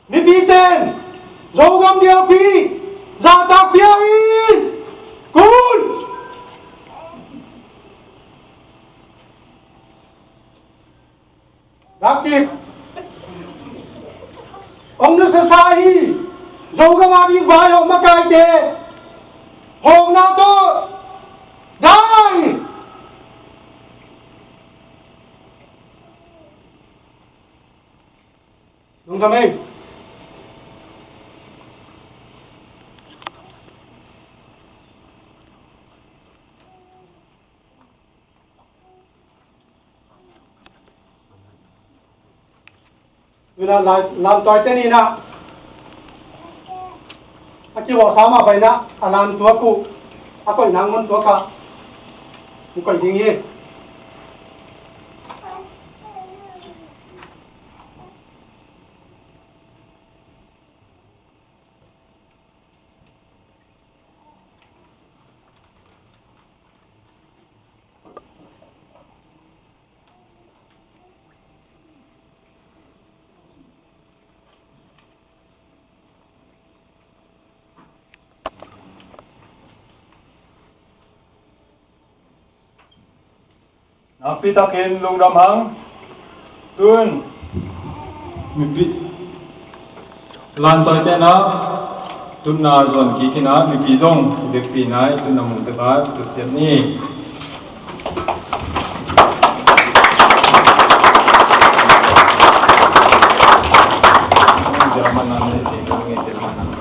mi pi ten zo gam dia pi za ta pia in kun Rakip ông nó sa hi zo gam abi vai ho makai te hong na to dai đúng không em vì là làm tỏi tên này na anh chỉ bảo sao mà phải na làm tua cụ coi năng môn tua cả coi gì nghe Pitakin lung đam hang tuân mi pi lan toi te na tun na zon ki kina mi pi zong de pi nai tun na mu te ba tu tiap ni Jerman na ni te ngi Jerman